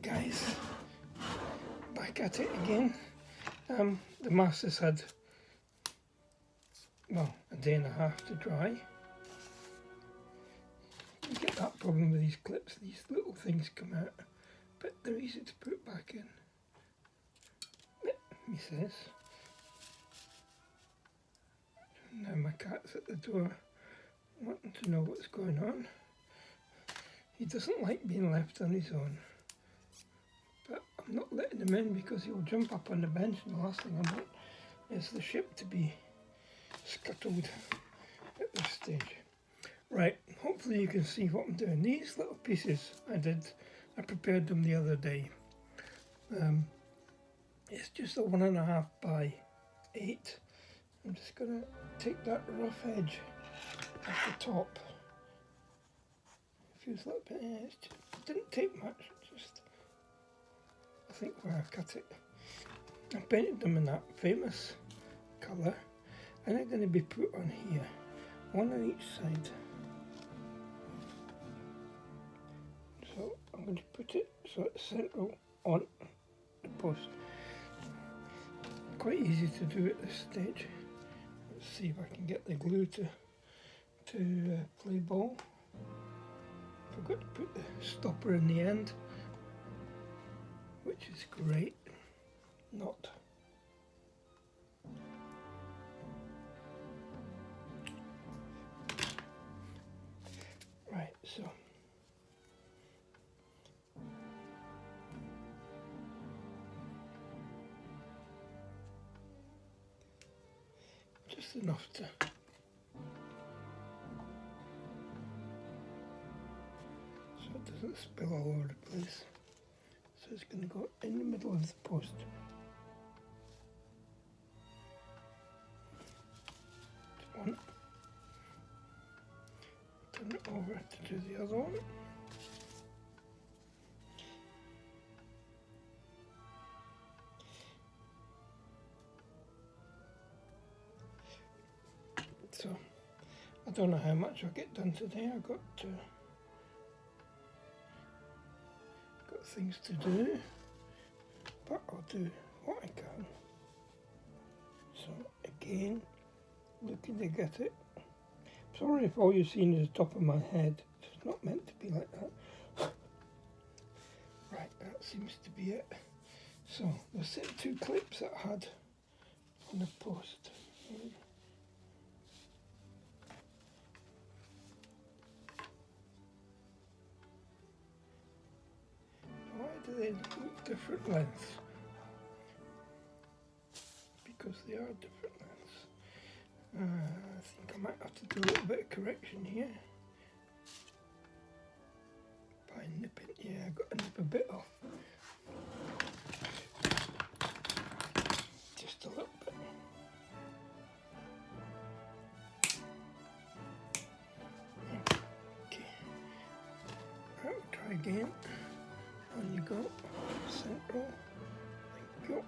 guys, back at it again. The mast has had, well, a day and a half to dry. You get that problem with these clips, these little things come out, but they're easy to put back in, he says. Now my cat's at the door wanting to know what's going on. He doesn't like being left on his own, but I'm not letting him in because he'll jump up on the bench, and the last thing I want is the ship to be scuttled at this stage. Right, hopefully you can see what I'm doing. These little pieces I prepared them the other day. It's just a 1.5 by 8. I'm just going to take that rough edge off the top. It feels a little bit, it didn't take much, just I think where I cut it. I painted them in that famous colour, and they're going to be put on here, one on each side. So I'm going to put it so it's central on the post. Quite easy to do at this stage. Let's see if I can get the glue to play ball. Forgot to put the stopper in the end, which is great. Not. Right, so just enough to so it doesn't spill all over the place. So it's going to go in the middle of the post. One. Turn it over to do the other one. So, I don't know how much I'll get done today. I've got things to do, but I'll do what I can. So again, looking to get it. Sorry if all you've seen is the top of my head. It's not meant to be like that. Right, that seems to be it. So there's 2 clips that I had on the post. Why do they look different lengths? Because they are different lengths. I think I might have to do a little bit of correction here by nipping. Yeah, I've got to nip a bit off. Just a little bit. Okay. Right, we'll try again. On you go. Central. Thank you.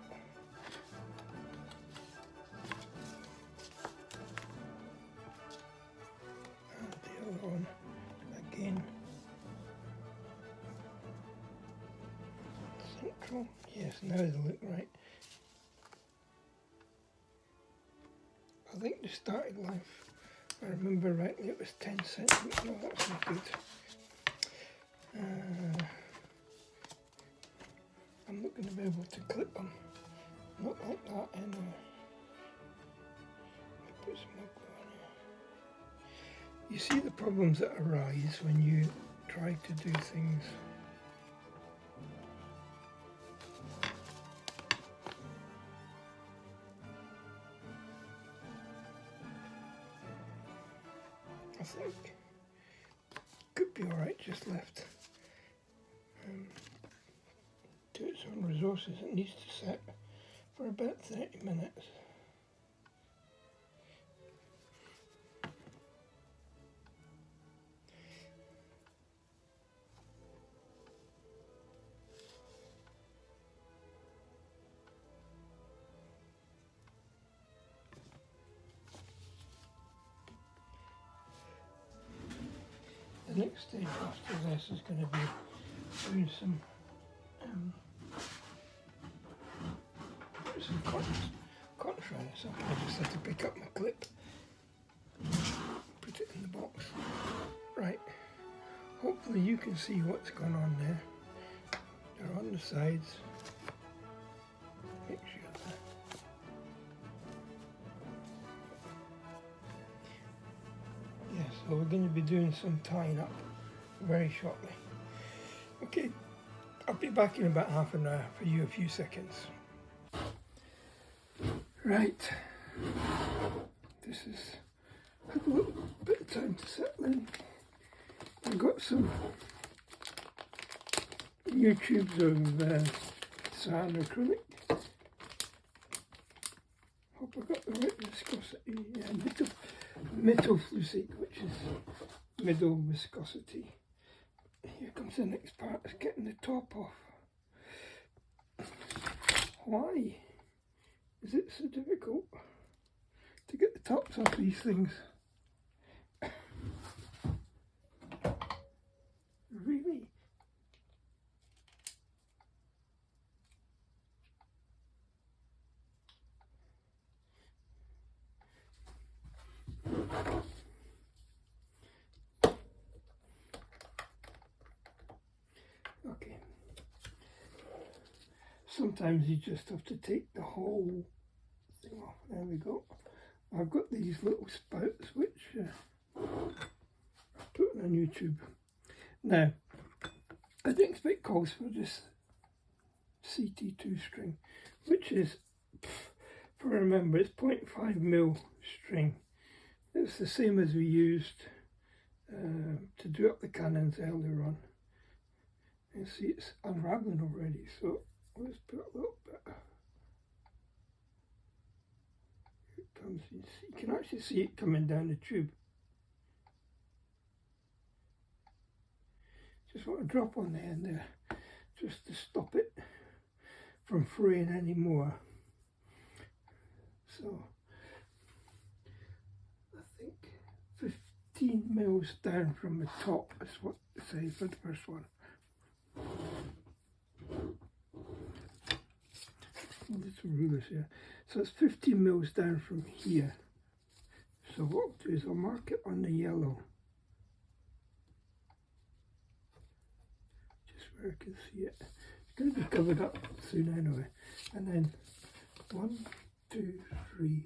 On again. Central. Yes, now they look right. I think the starting life, if I remember rightly, it was 10 centimetres. No, that's not good. I'm not going to be able to clip them. Not like that anyway. Put some more glue on here. You see the problems that arise when you try to do things I think could be alright just left to its own resources. It needs to set for about 30 minutes. The next stage after this is going to be doing some There's some cotton strands, so I just have to pick up my clip, put it in the box. Right, hopefully you can see what's going on there. They're on the sides. Make sure that. Yeah, so we're going to be doing some tying up very shortly. Okay, I'll be back in about half an hour for you, a few seconds. Right, this is a little bit of time to settle in. I've got some new tubes of sand acrylic. Hope I got the right viscosity. Yeah, metal flusic, which is middle viscosity. Here comes the next part, is getting the top off. Why is it so difficult to get the tops off these things? Really? Okay. Sometimes you just have to take the whole thing off. There we go. I've got these little spouts which I put on a new tube. Now, I didn't expect calls for this CT2 string, which is, for remember, it's 0.5mm string. It's the same as we used to do up the cannons earlier on. And see, it's unraveling already, so let's put a little bit. Here it comes. You can actually see it coming down the tube. Just want to drop on the end there, just to stop it from fraying anymore. So I think 15 mils down from the top is what they say for the first one. There's some rulers here. So it's 15 mils down from here. So what I'll do is I'll mark it on the yellow. Just where I can see it. It's going to be covered up soon anyway. And then 1, 2, 3.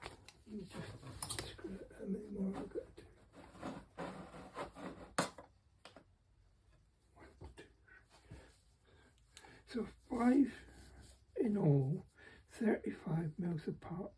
Let me just screw it. How many more have I got to do? 1, 2, 3. So 5 in all, 35 mils apart.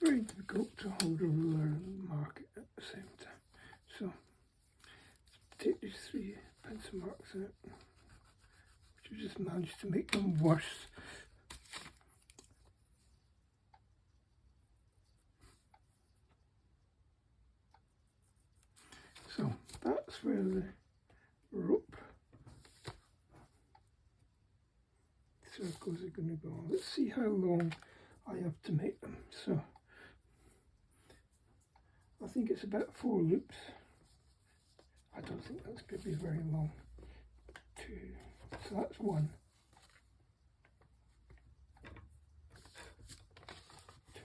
Very difficult to hold a ruler and mark it at the same time. So take these 3 pencil marks out, which I just managed to make them worse. So that's where the rope circles are going to go. Let's see how long I have to make them. So I think it's about 4 loops. I don't think that's going to be very long. 2, so that's 1. 2.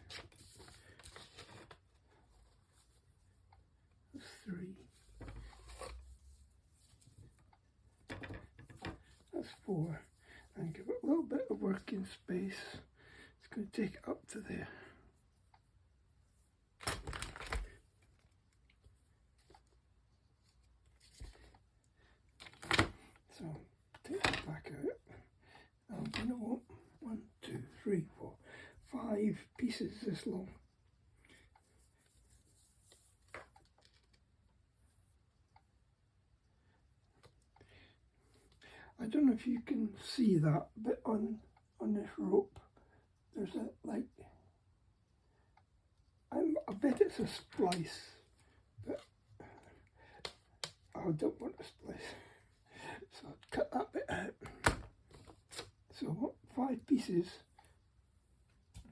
That's 3. That's 4. And give it a little bit of working space. It's going to take it up to there. So take it back out. I'm going to want 1, 2, 3, 4, 5 5 pieces this long. I don't know if you can see that, but on this rope there's a, like, I bet it's a splice, but I don't want a splice, so I'd cut that bit out. So 5 pieces,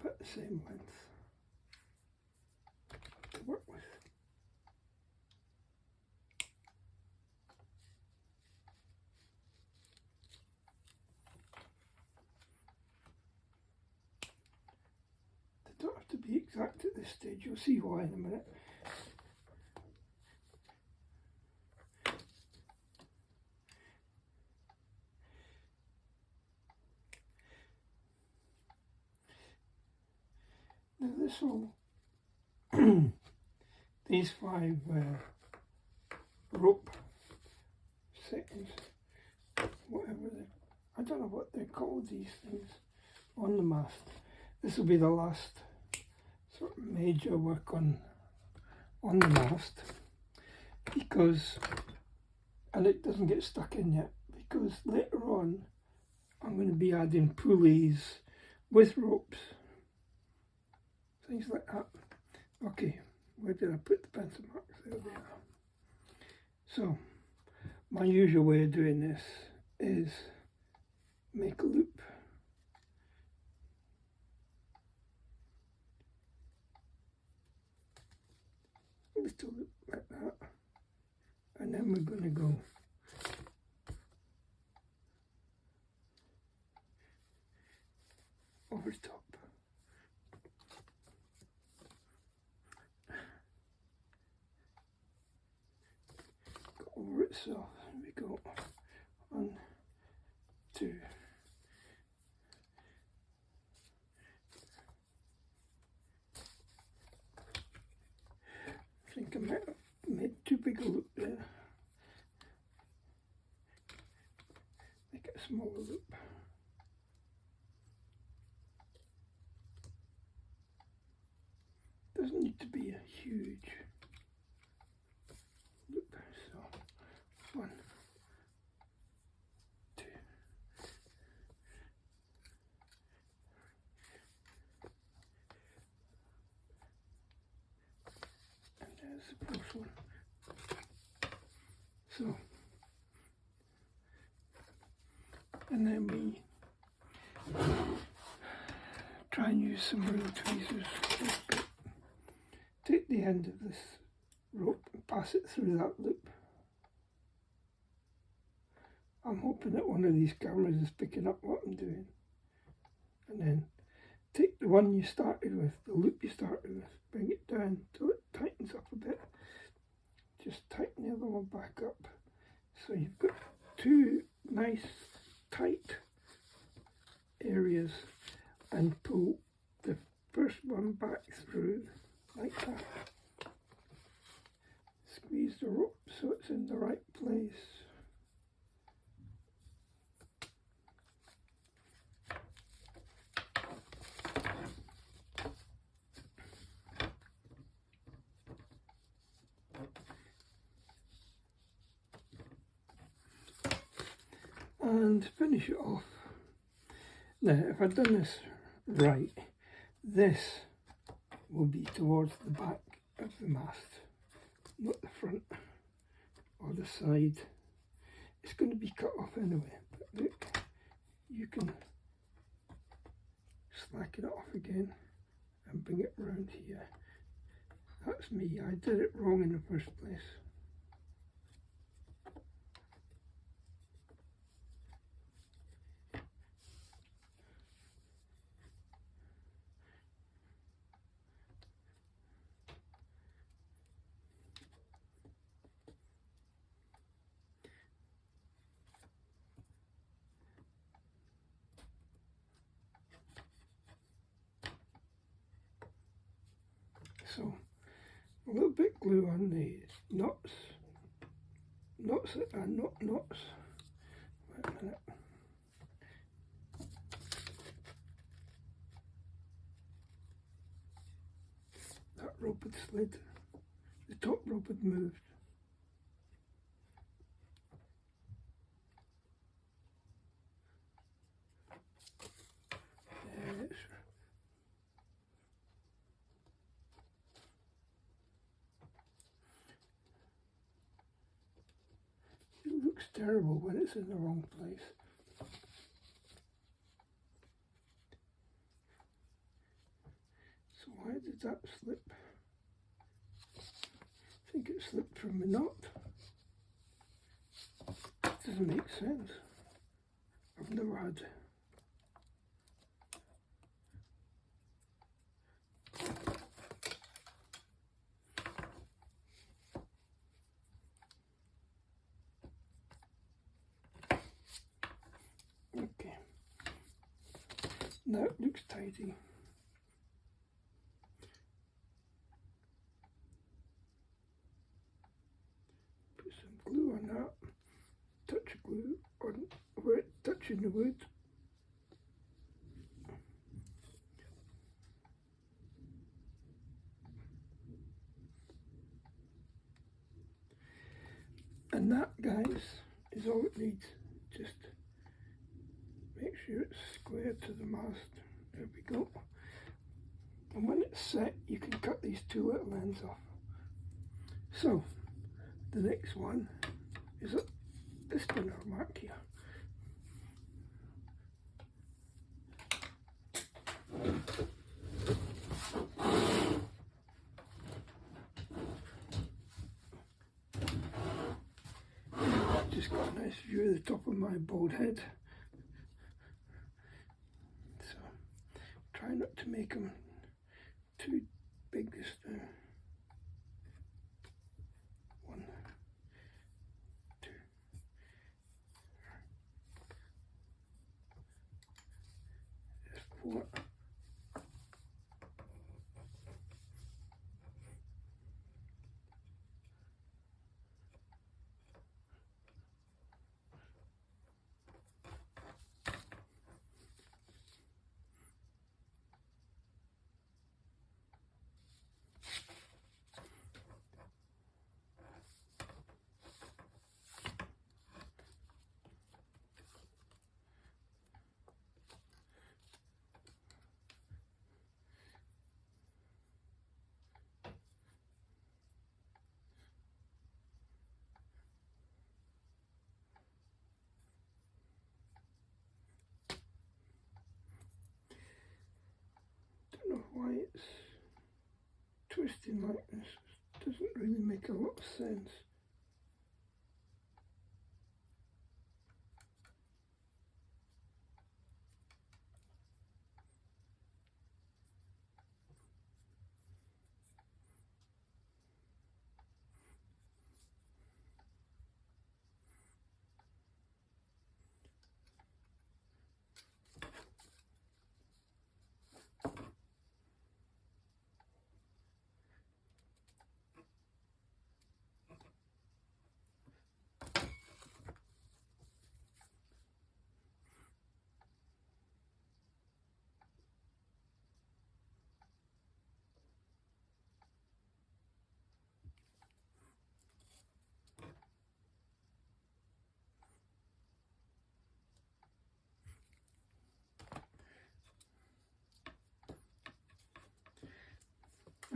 about the same length to work with. They don't have to be exact at this stage, you'll see why in a minute. Now this will, these 5 rope settings, whatever they, I don't know what they're called, these things, on the mast. This will be the last sort of major work on the mast, because, and it doesn't get stuck in yet, because later on I'm going to be adding pulleys with ropes, things like that. Okay, where did I put the pencil marks? There they are. So, my usual way of doing this is make a loop. A little loop like that. And then we're going to go over the top. Over itself. Here we go. 1, 2. I think I might have made too big a loop there. Make it a smaller loop. Doesn't need to be a huge loop. So 1, 2. And there's the first one. So, and then we try and use some real tweezers. Take the end of this rope and pass it through that loop. I'm hoping that one of these cameras is picking up what I'm doing. And then take the one you started with, the loop you started with, bring it down till it tightens up a bit. Just tighten the other one back up. So you've got 2 nice tight areas, and pull the first one back through like that. Squeeze the rope so it's in the right place. And finish it off. Now, if I'd done this right, this will be towards the back of the mast, not the front or the side. It's going to be cut off anyway, but look, you can slacken it off again and bring it round here. That's me, I did it wrong in the first place. So, a little bit glue on the knots that are not knots. Wait a minute. rope had slid, the top rope had moved. It looks terrible when it's in the wrong place. So why did that slip? I think it slipped from the knot. It doesn't make sense. I've never had okay. Now it looks tidy. Put some glue on that. Touch glue on where it's touching the wood. And that, guys, is all it needs. Just make sure it's square to the mast. There we go. And when it's set, you can cut these two little ends off. So, the next one is this spinner mark here. Just got a nice view of the top of my bald head. So, try not to make them too big this time. 1, 2, 4. Don't know why it's twisting like this. It doesn't really make a lot of sense.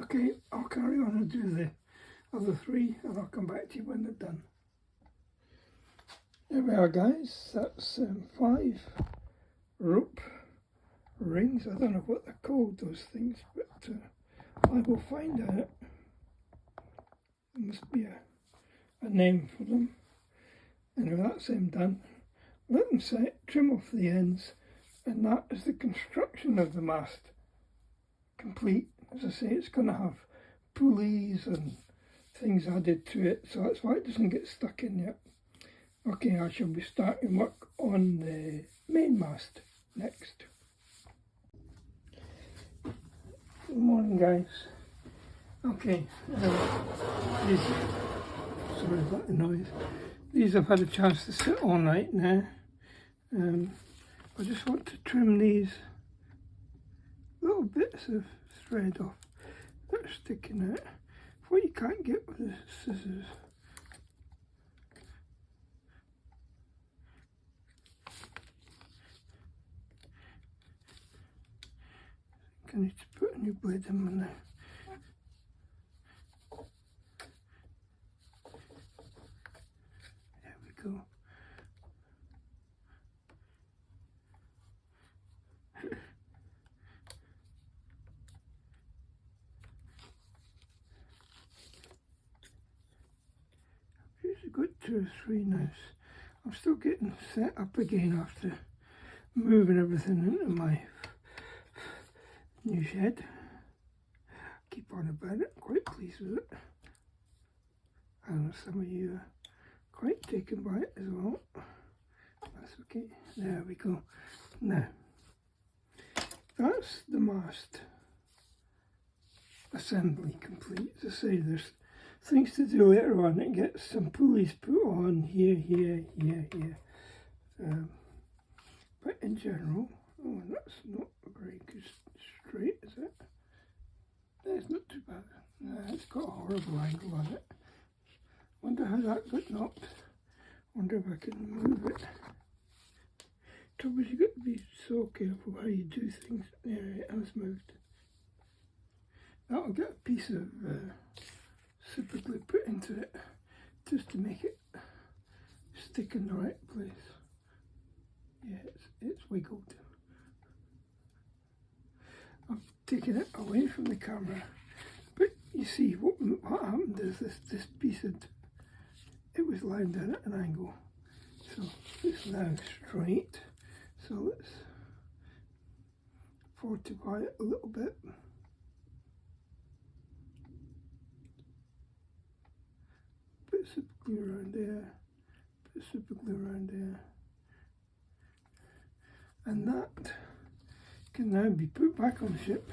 Okay, I'll carry on and do the other 3 and I'll come back to you when they're done. There we are, guys. That's 5 rope rings. I don't know what they're called, those things, but I will find out. There must be a name for them. Anyway, that's them done. Let them set, trim off the ends, and that is the construction of the mast complete. As I say, it's going to have pulleys and things added to it, so that's why it doesn't get stuck in yet. Okay, I shall be starting work on the main mast next. Good morning, guys. Okay, these, sorry about the noise. These I've had a chance to sit all night now. I just want to trim these little bits of thread off. They're sticking out. What you can't get with the scissors. I need to put a new blade in now. There we go. I've usually got 2 or 3 now. I'm still getting set up again after moving everything into my new shed. Keep on about it, I'm quite pleased with it. I know some of you are quite taken by it as well. That's okay, there we go. Now, that's the mast assembly complete. As I say, there's things to do later on. It gets some pulleys put on here, here, here, here. But in general, oh, that's not very good straight, is it? It's not too bad. It's got a horrible angle on it. Wonder how that got knocked. Wonder if I can move it. Trouble is, you've got to be so careful how you do things. There, it has moved. That'll get a piece of super glue put into it just to make it stick in the right place. Yeah, it's wiggled. I've taken it away from the camera, but you see what happened is this piece it was lying down at an angle, so it's now straight. So let's fortify it a little bit. Put super glue around there, put super glue around there, and that can now be put back on the ship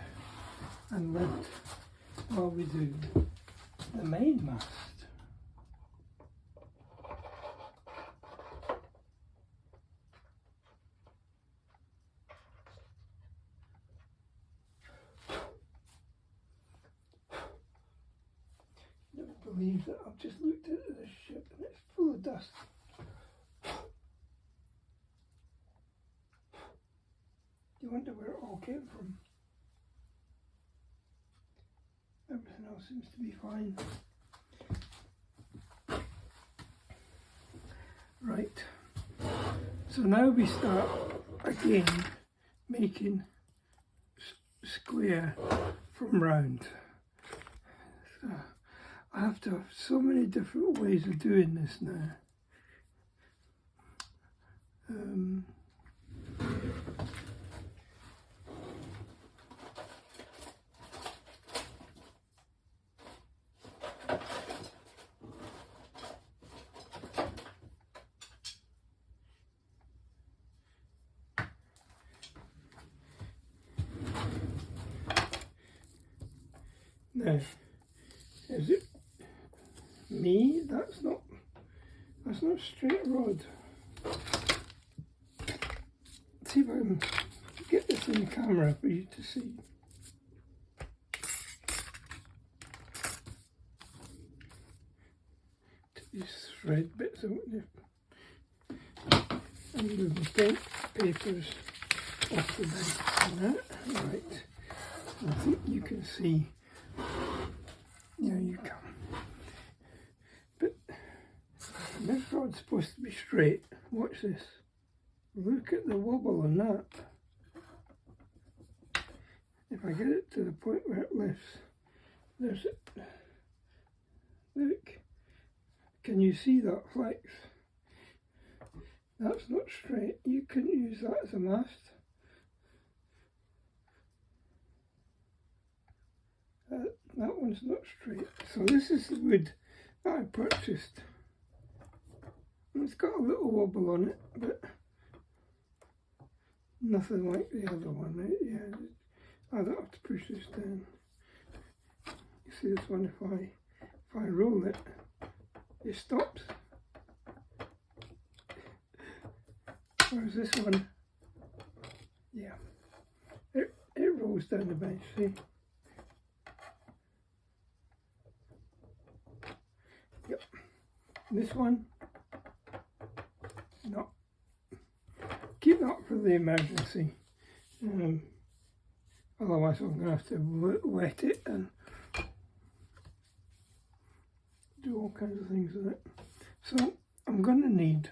and left while we do the main mast. Never believe that I've just looked into this ship and it's full of dust. You wonder where it all came from. Everything else seems to be fine. Right, so now we start again making square from round. So I have to have so many different ways of doing this now. Now, is it me? That's not a straight rod. See if I can get this in the camera for you to see. Take these thread bits out there and move the paint papers off the back like that. Right, I think you can see. There you come. But this rod's supposed to be straight. Watch this. Look at the wobble on that. If I get it to the point where it lifts, there's it. Look. Can you see that flex? That's not straight. You couldn't use that as a mast. That one's not straight. So this is the wood that I purchased. And it's got a little wobble on it, but nothing like the other one, right? Yeah, I don't have to push this down. You see this one, if I roll it, it stops. Whereas this one, yeah, it rolls down the bench, see? This one, no. Keep that for the emergency. Otherwise I'm going to have to wet it and do all kinds of things with it. So I'm going to need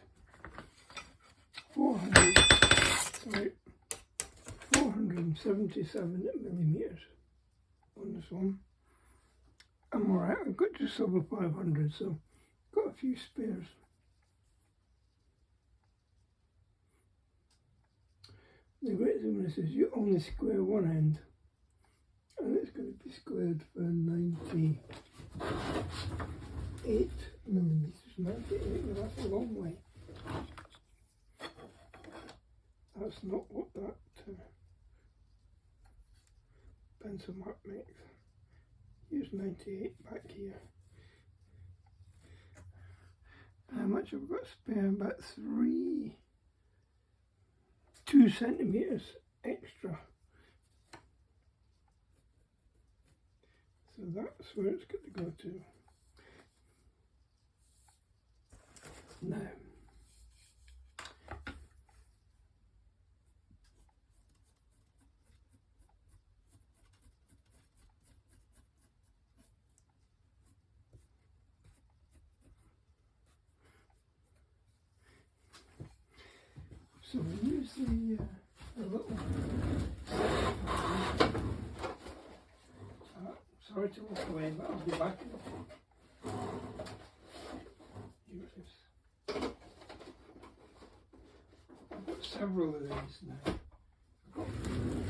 477 millimeters on this one. I'm alright, I've got just over 500, so got a few spares. The great thing with this is you only square one end, and it's going to be squared for 98 millimeters. 98, that's a long way. That's not what that pencil mark makes. Here's 98 back here. How much have I got spare? About 2 centimeters extra. So that's where it's got to go to. Now, so we use the little sorry to walk away, but I'll be back. Here it is. I've got several of these now.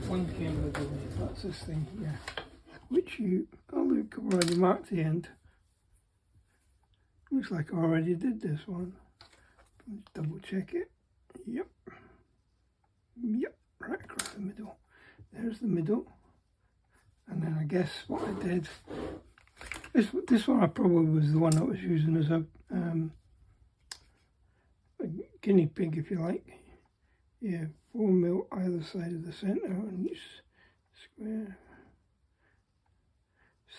One came with the way, that's this thing here, which I've already marked the end. Looks like I already did this one. Let's double check it. Yep, right across the middle. There's the middle. And then I guess what I did, this one I probably was the one I was using as a guinea pig, if you like. Yeah, 4 mil either side of the centre on each square.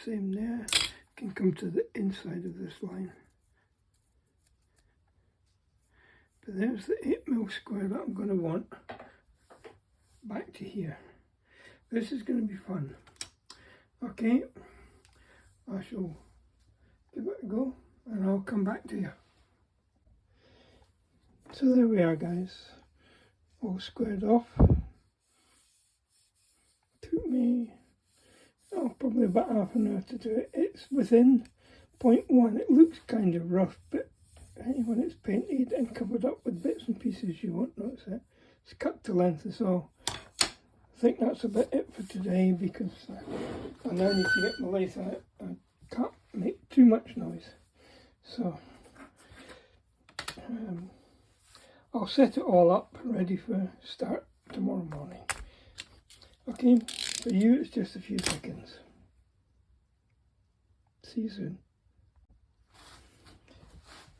Same there, can come to the inside of this line. But there's the 8 mil square that I'm going to want back to here. This is going to be fun. Okay, I shall give it a go and I'll come back to you. So there we are, guys, all squared off. Took me probably about half an hour to do it. It's within 0.1. It looks kind of rough, but when it's painted and covered up with bits and pieces, you won't notice it. It's cut to length, so I think that's about it for today, because I now need to get my lathe out. I can't make too much noise, so I'll set it all up ready for start tomorrow morning. Okay, for you it's just a few seconds. See you soon.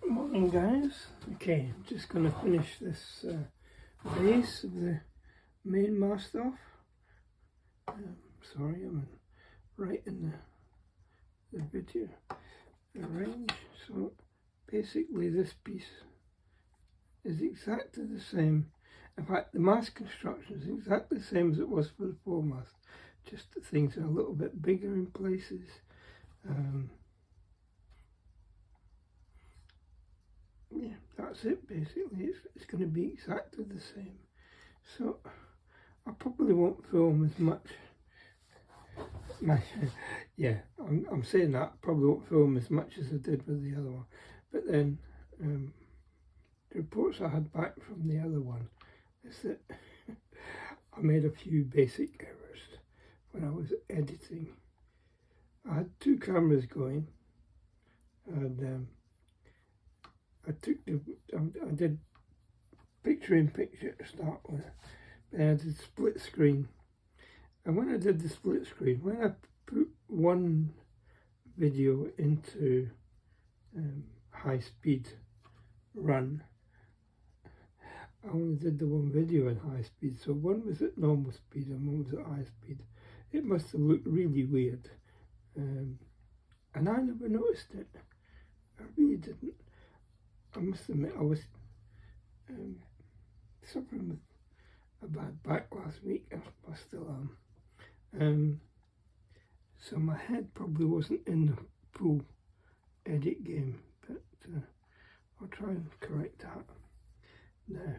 Morning, guys. Okay, I'm just going to finish this base of the main mast off. Sorry, I'm right in the video, the range. So basically this piece is exactly the same. In fact, the mast construction is exactly the same as it was for the foremast, just that things are a little bit bigger in places. Yeah, that's it basically. It's going to be exactly the same. So I probably won't film as much. Yeah, I'm saying that. I probably won't film as much as I did with the other one. But then the reports I had back from the other one is that I made a few basic errors when I was editing. I had 2 cameras going, and I did picture in picture to start with, and I did split screen. And when I did the split screen, when I put one video into high speed run, I only did the one video in high speed, so one was at normal speed and one was at high speed. It must have looked really weird, and I never noticed it. I really didn't. I must admit I was suffering with a bad back last week. I still am. So my head probably wasn't in the full edit game, but I'll try and correct that now.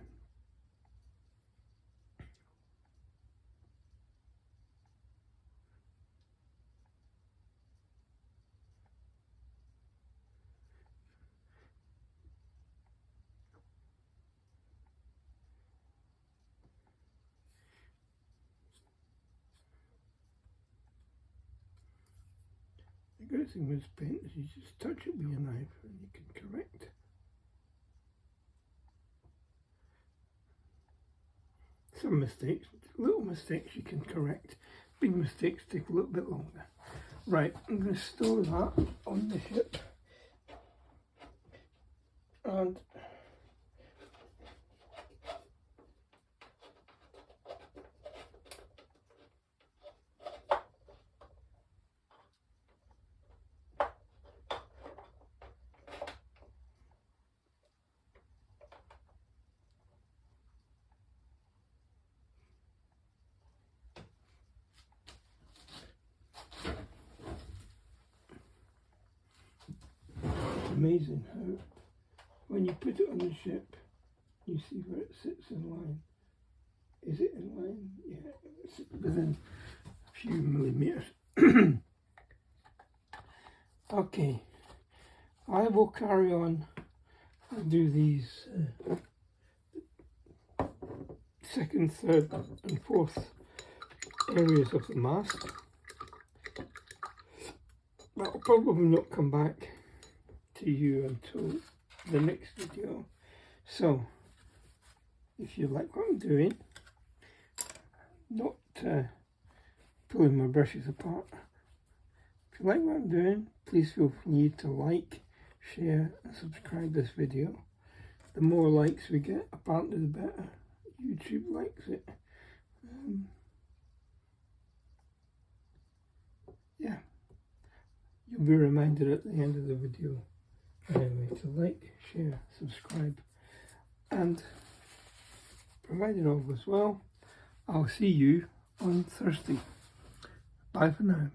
The good thing with paint is you just touch it with your knife and you can correct. Some mistakes, little mistakes you can correct. Big mistakes take a little bit longer. Right, I'm going to store that on the ship. And amazing how when you put it on the ship you see where it sits in line. Is it in line? Yeah, it's within a few millimeters. Okay, I will carry on and do these second, third and fourth areas of the mast. But I'll probably not come back to you until the next video. So if you like what I'm doing, not pulling my brushes apart, if you like what I'm doing, please feel free to like, share and subscribe this video. The more likes we get, apparently the better. YouTube likes it. Yeah, you'll be reminded at the end of the video anyway to like, share, subscribe, and provided all goes well, I'll see you on Thursday. Bye for now.